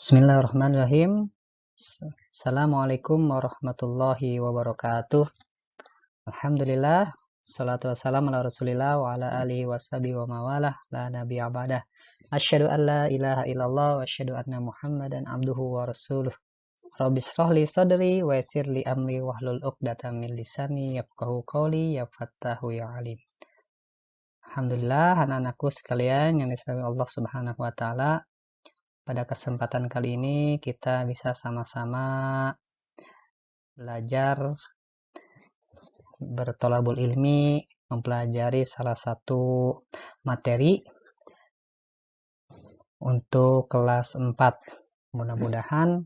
Bismillahirrahmanirrahim. Assalamualaikum warahmatullahi wabarakatuh. Alhamdulillah, salatu wassalamu ala rasulillah wa ala alihi washabihi wa mawalah, la nabiyya ba'dah. Asyhadu an la ilaha illallah wa asyhadu anna muhammadan abduhu wa rasuluh. Rabbi shrah li sadri wa yassir li amri wahlul 'uqdatam min lisani yafqahu qawli ya fattahu ya alim. Alhamdulillah, anak-anakku sekalian yang disayangi Allah Subhanahu wa taala. Pada kesempatan kali ini kita bisa sama-sama belajar bertolabul ilmi, mempelajari salah satu materi untuk kelas 4. Mudah-mudahan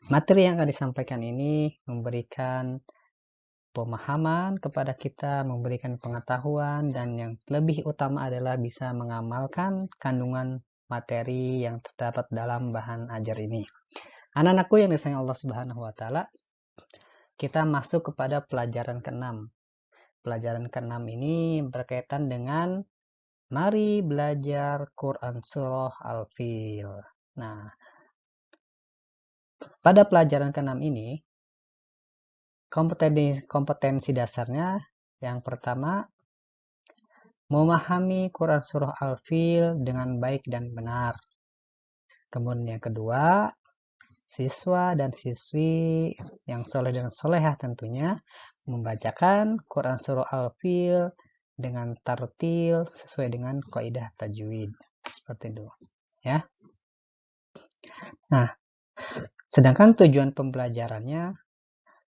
materi yang akan disampaikan ini memberikan pemahaman kepada kita, memberikan pengetahuan, dan yang lebih utama adalah bisa mengamalkan kandungan materi yang terdapat dalam bahan ajar ini. Anak-anakku yang disayang Allah Subhanahu wa taala, kita masuk kepada pelajaran ke-6. Pelajaran ke-6 ini berkaitan dengan mari belajar Quran Surah Al-Fil. Nah, pada pelajaran ke-6 ini kompetensi dasarnya yang pertama, memahami Quran Surah Al-Fil dengan baik dan benar. Kemudian yang kedua, siswa dan siswi yang soleh dan solehah tentunya membacakan Quran Surah Al-Fil dengan tartil sesuai dengan kaidah tajwid. Seperti itu. Ya. Nah, sedangkan tujuan pembelajarannya,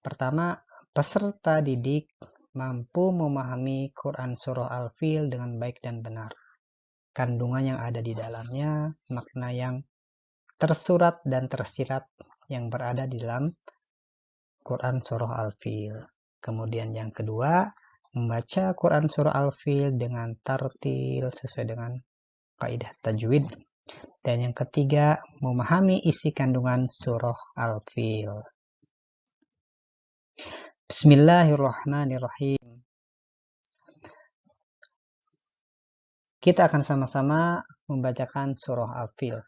pertama, peserta didik mampu memahami Quran Surah Al-Fil dengan baik dan benar. Kandungan yang ada di dalamnya, makna yang tersurat dan tersirat yang berada di dalam Quran Surah Al-Fil. Kemudian yang kedua, membaca Quran Surah Al-Fil dengan tartil sesuai dengan kaidah tajwid. Dan yang ketiga, memahami isi kandungan Surah Al-Fil. Bismillahirrahmanirrahim. Kita akan sama-sama membacakan Surah Al-Fil.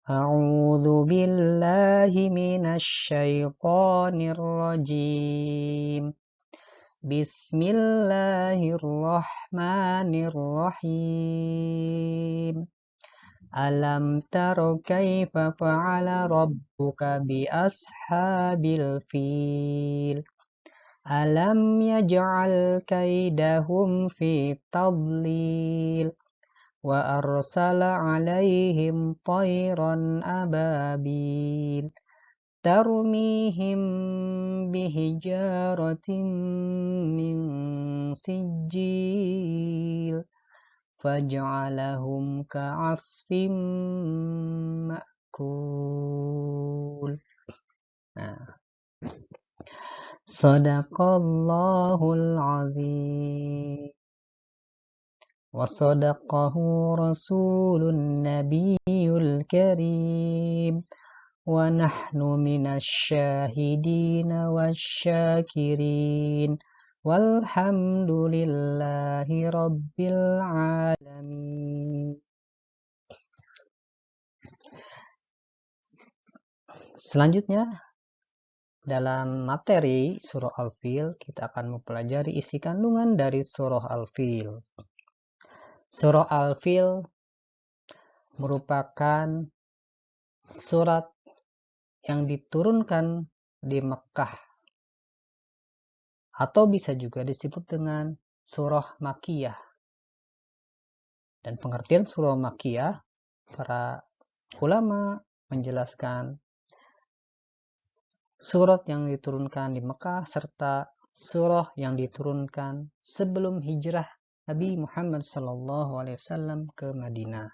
A'udzu billahi minasy syaithanir rajim. Bismillahirrahmanirrahim. Alam taro kaifa fa'ala rabbuka bi ashabil fil. Alam yaj'al kaidahum fi tadlil. Wa arsala 'alaihim tayran ababil tarmihim bihijaratin min sijil faj'alahum ka'asfim ma'kul. Nah, Shadaqallahul azim. Wa sadaqahu rasulun nabiyul karim. Wa nahnu minasyahidina wasyakirin. Walhamdulillahi rabbil alamin. Selanjutnya, dalam materi Surah Al-Fil, kita akan mempelajari isi kandungan dari Surah Al-Fil. Surah Al-Fil merupakan surat yang diturunkan di Mekkah, atau bisa juga disebut dengan Surah Makkiyah. Dan pengertian Surah Makkiyah, para ulama menjelaskan surat yang diturunkan di Mekah serta surah yang diturunkan sebelum hijrah Nabi Muhammad SAW ke Madinah.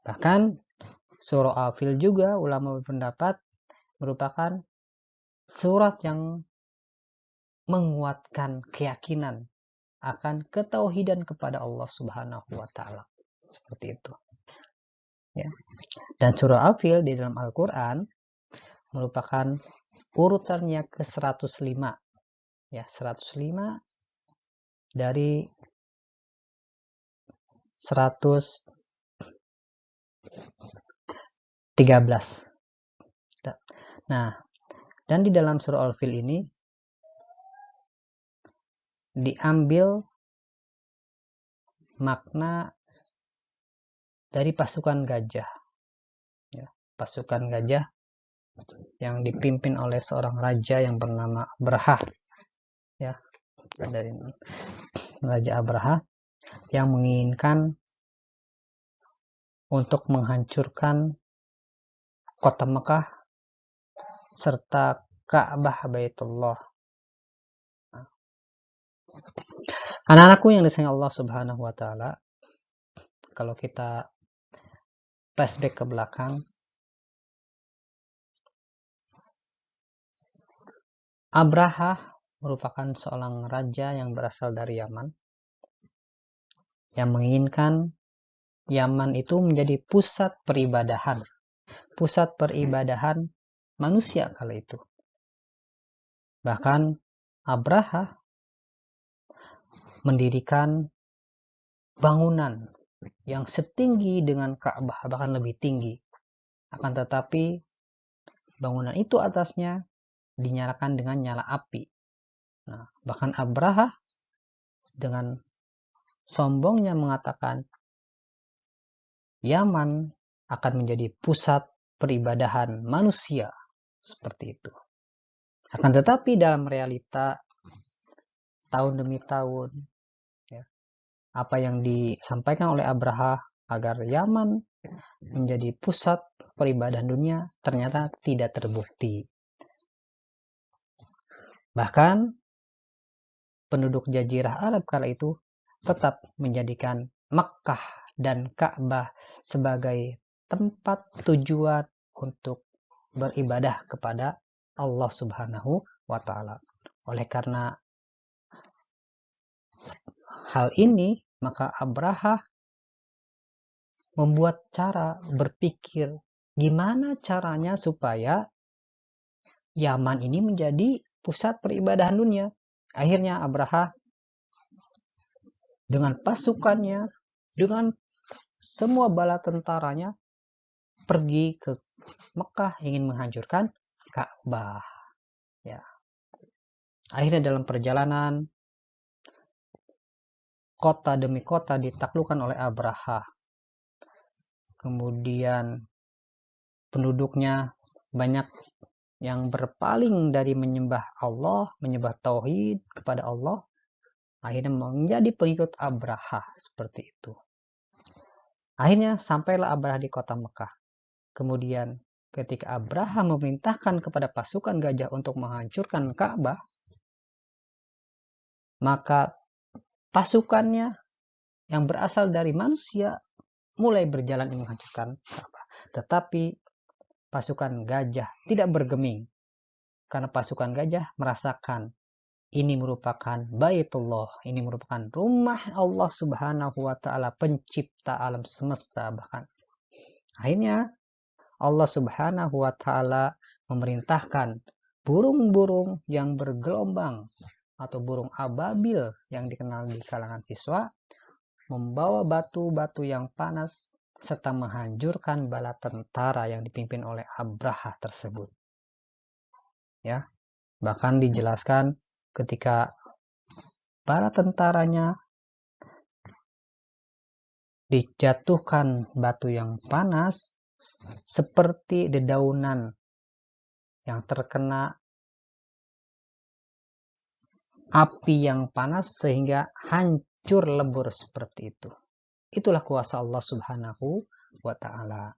Bahkan surah Al-Fil juga ulama berpendapat merupakan surat yang menguatkan keyakinan akan ketauhidan kepada Allah Subhanahu wa taala. Seperti itu. Ya. Dan surah Al-Fil di dalam Al-Qur'an merupakan urutannya ke-105. Ya, 105 dari 100 13. Nah, dan di dalam surah Al-Fil ini diambil makna dari pasukan gajah, ya, pasukan gajah yang dipimpin oleh seorang raja yang bernama Abraha, ya, dari Raja Abraha yang menginginkan untuk menghancurkan kota Mekah serta Ka'bah Baitullah. Anak-anakku yang disayang Allah Subhanahu wa taala, kalau kita flashback ke belakang, Abraha merupakan seorang raja yang berasal dari Yaman yang menginginkan Yaman itu menjadi pusat peribadahan manusia kala itu. Bahkan Abraha mendirikan bangunan yang setinggi dengan Ka'bah, bahkan lebih tinggi. Akan tetapi bangunan itu atasnya dinyalakan dengan nyala api. Nah, bahkan Abraha dengan sombongnya mengatakan Yaman akan menjadi pusat peribadahan manusia, seperti itu. Akan tetapi dalam realita tahun demi tahun, ya, apa yang disampaikan oleh Abraha agar Yaman menjadi pusat peribadahan dunia ternyata tidak terbukti. Bahkan penduduk Jazirah Arab kala itu tetap menjadikan Makkah dan Ka'bah sebagai tempat tujuan untuk beribadah kepada Allah Subhanahu wa taala. Oleh karena hal ini, maka Abraha membuat cara berpikir gimana caranya supaya Yaman ini menjadi pusat peribadahan dunia. Akhirnya Abraha dengan pasukannya, dengan semua bala tentaranya pergi ke Mekah ingin menghancurkan Ka'bah. Ya. Akhirnya dalam perjalanan kota demi kota ditaklukkan oleh Abraha. Kemudian penduduknya banyak yang berpaling dari menyembah Allah, menyembah tauhid kepada Allah, akhirnya menjadi pengikut Abraha seperti itu. Akhirnya sampailah Abraha di kota Mekah. Kemudian ketika Abraha memerintahkan kepada pasukan gajah untuk menghancurkan Ka'bah, maka pasukannya yang berasal dari manusia mulai berjalan menghancurkan Ka'bah. Tetapi pasukan gajah tidak bergeming, karena pasukan gajah merasakan ini merupakan Baitullah, ini merupakan rumah Allah Subhanahu wa taala, pencipta alam semesta. Bahkan akhirnya Allah Subhanahu wa taala memerintahkan burung-burung yang bergelombang atau burung ababil yang dikenal di kalangan siswa membawa batu-batu yang panas serta menghancurkan bala tentara yang dipimpin oleh Abraha tersebut. Ya, bahkan dijelaskan ketika bala tentaranya dijatuhkan batu yang panas seperti dedaunan yang terkena api yang panas sehingga hancur lebur seperti itu. Itulah kuasa Allah Subhanahu wa taala.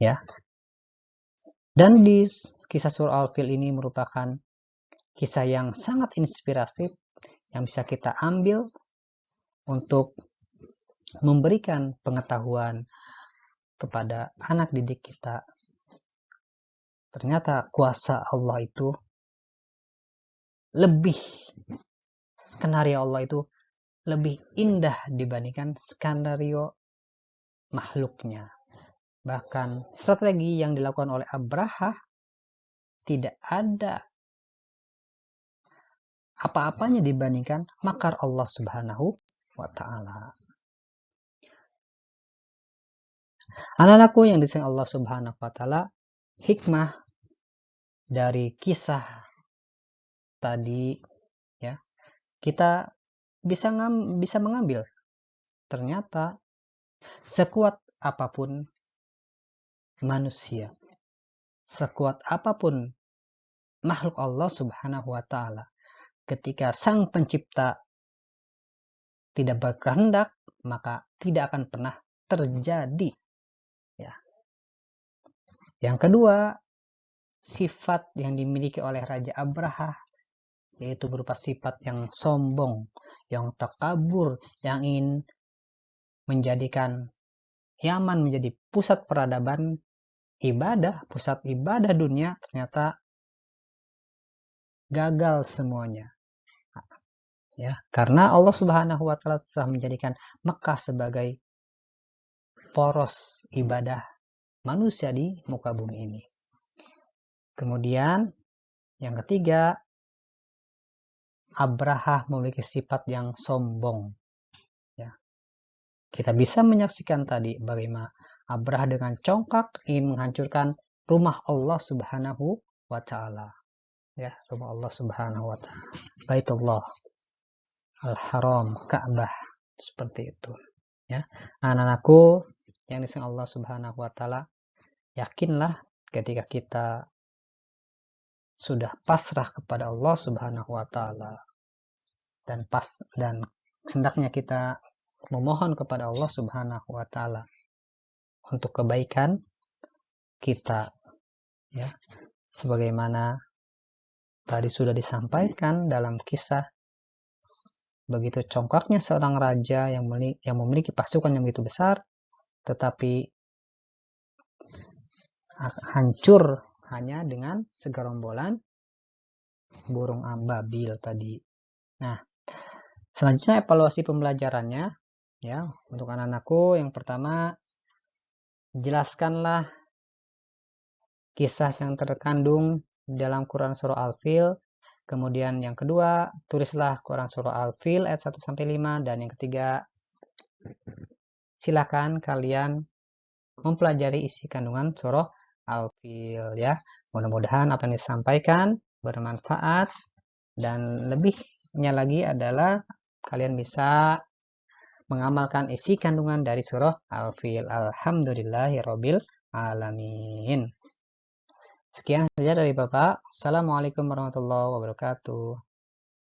Ya. Dan di kisah surah Al-Fil ini merupakan kisah yang sangat inspiratif yang bisa kita ambil untuk memberikan pengetahuan kepada anak didik kita. Ternyata kuasa Allah itu lebih, skenario Allah itu lebih indah dibandingkan skenario makhluknya. Bahkan strategi yang dilakukan oleh Abraha tidak ada apa-apanya dibandingkan makar Allah Subhanahu wa taala. Anak-anakku yang disayang Allah Subhanahu wa taala, hikmah dari kisah tadi ya, kita bisa mengambil ternyata sekuat apapun manusia, sekuat apapun makhluk Allah Subhanahu wa taala, ketika Sang Pencipta tidak berkehendak, maka tidak akan pernah terjadi. Ya. Yang kedua, sifat yang dimiliki oleh Raja Abraha, yaitu berupa sifat yang sombong, yang takabur, yang ingin menjadikan Yaman menjadi pusat peradaban ibadah, pusat ibadah dunia, ternyata gagal semuanya. Ya, karena Allah Subhanahu wa taala telah menjadikan Mekah sebagai poros ibadah manusia di muka bumi ini. Kemudian yang ketiga, Abraha memiliki sifat yang sombong. Ya. Kita bisa menyaksikan tadi bagaimana Abraha dengan congkak ingin menghancurkan rumah Allah Subhanahu wa taala. Ya, rumah Allah Subhanahu wa taala. Baitullah Al-Haram, Ka'bah, seperti itu. Ya. Anak-anakku yang disayang Allah Subhanahu wa taala, yakinlah ketika kita sudah pasrah kepada Allah Subhanahu wa taala dan hendaknya kita memohon kepada Allah Subhanahu wa taala untuk kebaikan kita, ya, sebagaimana tadi sudah disampaikan dalam kisah, begitu congkaknya seorang raja yang memiliki pasukan yang begitu besar, tetapi hancur hanya dengan segerombolan burung ababil tadi. Nah, selanjutnya evaluasi pembelajarannya, ya, untuk anak-anakku. Yang pertama, jelaskanlah kisah yang terkandung dalam Quran Surah Al-Fil. Kemudian yang kedua, tulislah Quran Surah Al-Fil ayat 1-5. Dan yang ketiga, silakan kalian mempelajari isi kandungan Surah Al-Fil, ya. Mudah-mudahan apa yang disampaikan bermanfaat, dan lebihnya lagi adalah kalian bisa mengamalkan isi kandungan dari Surah Al-Fil. Alhamdulillahirabbil alamin. Sekian saja dari Bapak. Assalamualaikum warahmatullahi wabarakatuh.